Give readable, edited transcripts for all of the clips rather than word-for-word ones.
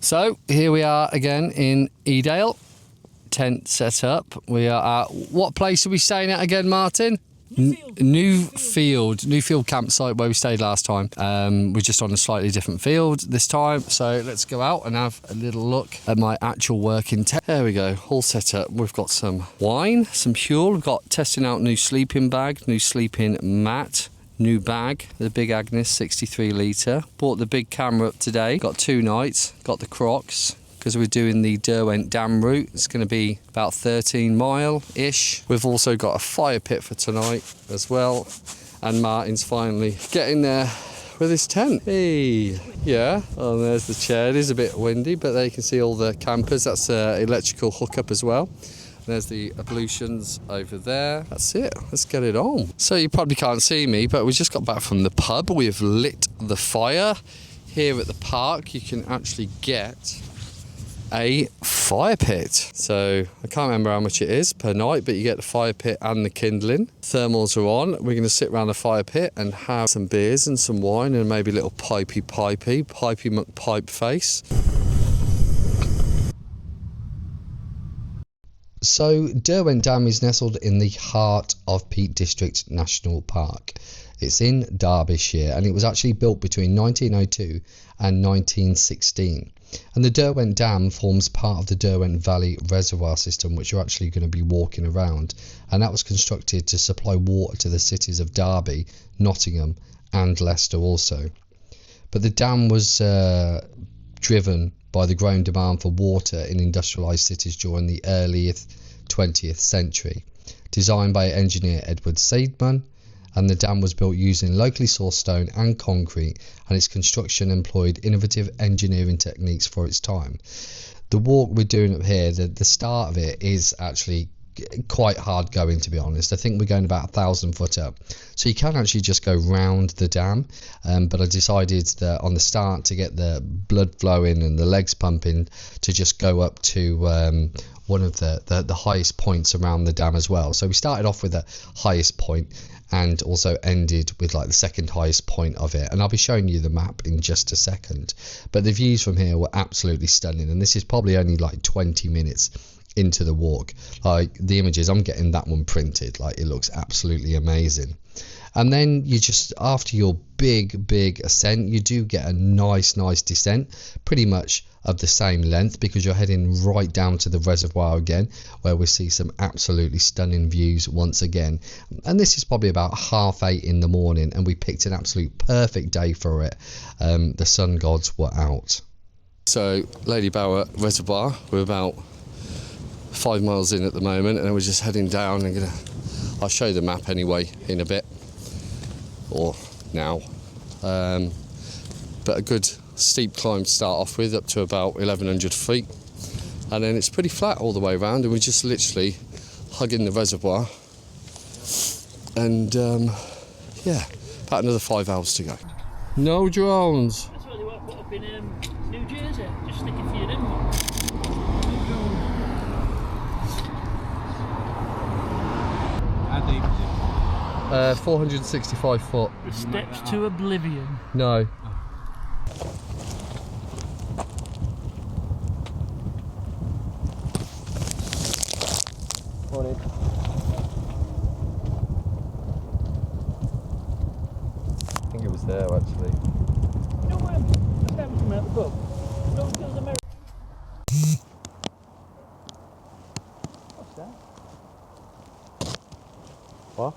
So here we are again in Edale, tent set up. We are at, what place are we staying at again, Martin? NewFold campsite where we stayed last time. We're just on a slightly different field this time, so let's go out and have a little look at my actual working tent. There we go, all set up. We've got some wine, some fuel. We've got testing out new sleeping bag, new sleeping mat, new bag, the Big Agnes 63 litre. Bought the big camera up today. Got 2 nights. Got the Crocs because we're doing the Derwent Dam route. It's going to be about 13 mile-ish. We've also got a fire pit for tonight as well. And Martin's finally getting there with his tent. Hey, yeah. Oh, there's the chair. It is a bit windy, but there you can see all the campers. That's an electrical hookup as well. There's the ablutions over there. That's it. Let's get it on. So you probably can't see me, but we just got back from the pub. We've lit the fire. Here at the park, you can actually get a fire pit. So I can't remember how much it is per night, but you get the fire pit and the kindling. Thermals are on. We're going to sit around the fire pit and have some beers and some wine and maybe a little pipey McPipe face. So Derwent Dam is nestled in the heart of Peak District National Park. It's in Derbyshire and it was actually built between 1902 and 1916. And the Derwent Dam forms part of the Derwent Valley Reservoir system, which you're actually going to be walking around. And that was constructed to supply water to the cities of Derby, Nottingham and Leicester also. But the dam was driven by the growing demand for water in industrialised cities during the early 20th century. Designed by engineer Edward Seidman, and the dam was built using locally sourced stone and concrete, and its construction employed innovative engineering techniques for its time. The walk we're doing up here, the start of it is actually quite hard going, to be honest. I think we're going about 1,000 foot up, so you can actually just go round the dam, but I decided that on the start, to get the blood flowing and the legs pumping, to just go up to one of the highest points around the dam as well. So we started off with the highest point and also ended with like the second highest point of it, and I'll be showing you the map in just a second. But the views from here were absolutely stunning, and this is probably only like 20 minutes into the walk. Like the images, I'm getting that one printed, like it looks absolutely amazing. And then you just, after your big ascent, you do get a nice descent, pretty much of the same length, because you're heading right down to the reservoir again, where we see some absolutely stunning views once again. And this is probably about 8:30 in the morning, and we picked an absolute perfect day for it. The sun gods were out. So Ladybower Reservoir, we're about 5 miles in at the moment, and we're just heading down. I'll show you the map anyway in a bit, or now, but a good steep climb to start off with, up to about 1,100 feet, and then it's pretty flat all the way around, and we're just literally hugging the reservoir, and yeah, about another 5 hours to go. No drones. That's what they were put up in New Jersey, just stick a few in one. 465 foot. The steps to oblivion. No. Morning. I think it was there actually. You know what? Just happened to me at the pub. No, it does America. What's that? What?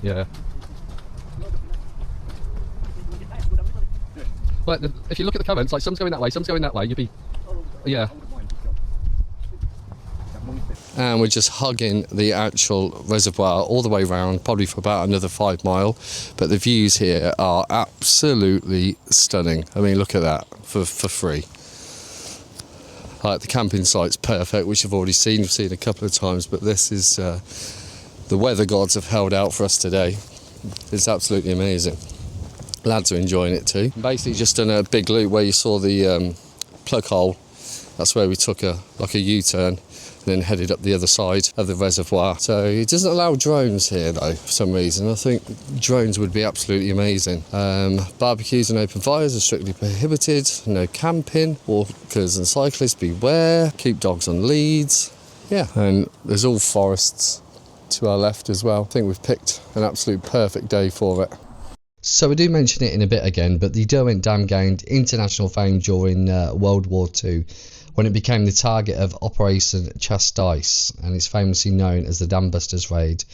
Yeah. But if you look at the comments, like some's going that way, some's going that way, you'd be, yeah. And we're just hugging the actual reservoir all the way around, probably for about another 5 miles. But the views here are absolutely stunning. I mean, look at that, for free. Like the camping site's perfect, which you've already seen. You've seen a couple of times, but this is the weather gods have held out for us today. It's absolutely amazing. Lads are enjoying it too. Basically, just done a big loop where you saw the plug hole. That's where we took a U-turn then headed up the other side of the reservoir. So it doesn't allow drones here though, for some reason. I think drones would be absolutely amazing. Barbecues and open fires are strictly prohibited. No camping. Walkers and cyclists beware. Keep dogs on leads. Yeah, and there's all forests to our left as well. I think we've picked an absolute perfect day for it. So I do mention it in a bit again, but the Derwent Dam gained international fame during World War II when it became the target of Operation Chastise, and it's famously known as the Dambusters raid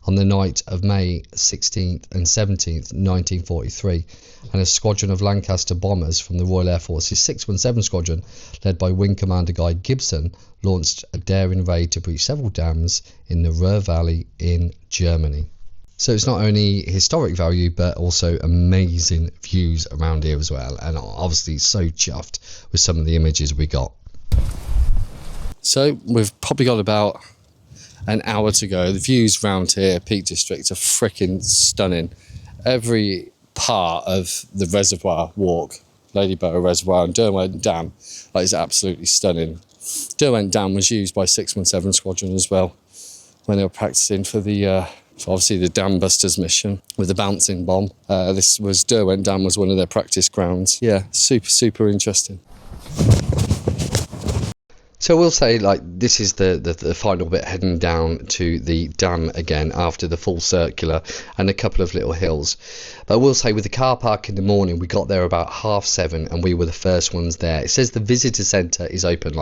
on the night of May 16th and 17th, 1943, and a squadron of Lancaster bombers from the Royal Air Force's 617 Squadron, led by Wing Commander Guy Gibson, launched a daring raid to breach several dams in the Ruhr Valley in Germany. So it's not only historic value, but also amazing views around here as well, and obviously so chuffed with some of the images we got. So we've probably got about an hour to go. The views around here, Peak District, are freaking stunning. Every part of the reservoir walk, Ladybower Reservoir and Derwent Dam, is absolutely stunning. Derwent Dam was used by 617 Squadron as well when they were practicing for obviously the Dambusters mission with the bouncing bomb. Derwent Dam was one of their practice grounds. Yeah, super interesting. So we'll say, this is the final bit, heading down to the dam again after the full circular and a couple of little hills. But we'll say with the car park in the morning, we got there about 7:30 and we were the first ones there. It says the visitor centre is open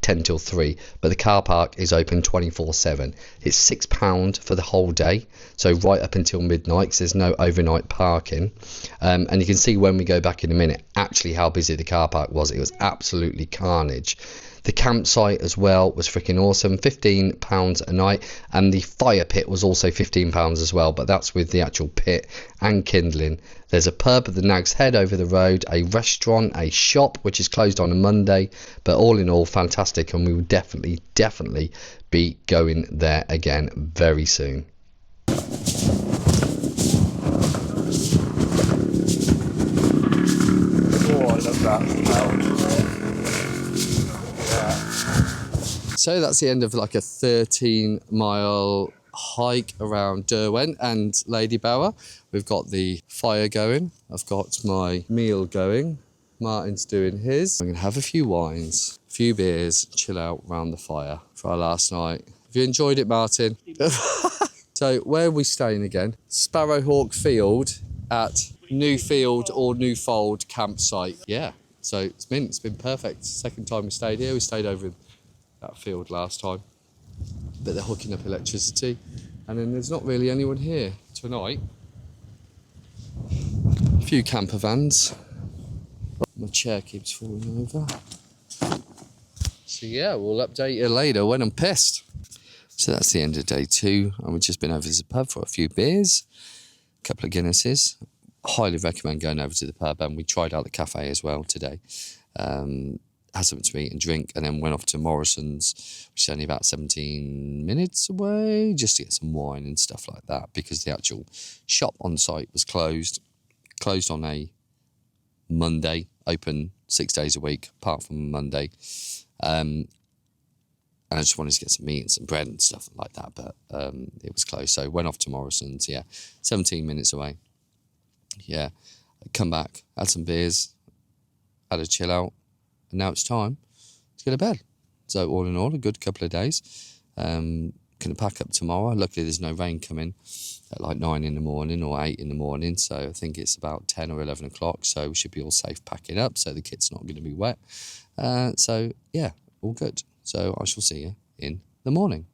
10 till 3, but the car park is open 24/7. It's £6 for the whole day, so right up until midnight, because there's no overnight parking. And you can see when we go back in a minute actually how busy the car park was. It was absolutely carnage. The campsite as well was freaking awesome, £15 a night, and the fire pit was also £15 as well, but that's with the actual pit and kindling. There's a pub at the Nag's Head over the road, a restaurant, a shop which is closed on a Monday, but all in all fantastic, and we will definitely be going there again very soon. Oh, I love that smell. So that's the end of a 13-mile hike around Derwent and Ladybower. We've got the fire going. I've got my meal going. Martin's doing his. I'm going to have a few wines, a few beers, chill out around the fire for our last night. Have you enjoyed it, Martin? So where are we staying again? Sparrowhawk Field at NewField or NewFold campsite. Yeah, so it's been perfect. Second time we stayed here. We stayed over in that field last time, but they're hooking up electricity, and then there's not really anyone here tonight. A few camper vans. My chair keeps falling over. So yeah, we'll update you later when I'm pissed. So that's the end of day 2, and we've just been over to the pub for a few beers, a couple of Guinnesses. Highly recommend going over to the pub, and we tried out the cafe as well today. Had something to eat and drink, and then went off to Morrison's, which is only about 17 minutes away, just to get some wine and stuff like that, because the actual shop on site was closed on a Monday, open 6 days a week, apart from Monday. And I just wanted to get some meat and some bread and stuff like that, but it was closed. So went off to Morrison's, 17 minutes away. Yeah, come back, had some beers, had a chill out, and now it's time to go to bed. So all in all, a good couple of days. Going to pack up tomorrow. Luckily, there's no rain coming at 9 in the morning or 8 in the morning. So I think it's about 10 or 11 o'clock. So we should be all safe packing up. So the kit's not going to be wet. So yeah, all good. So I shall see you in the morning.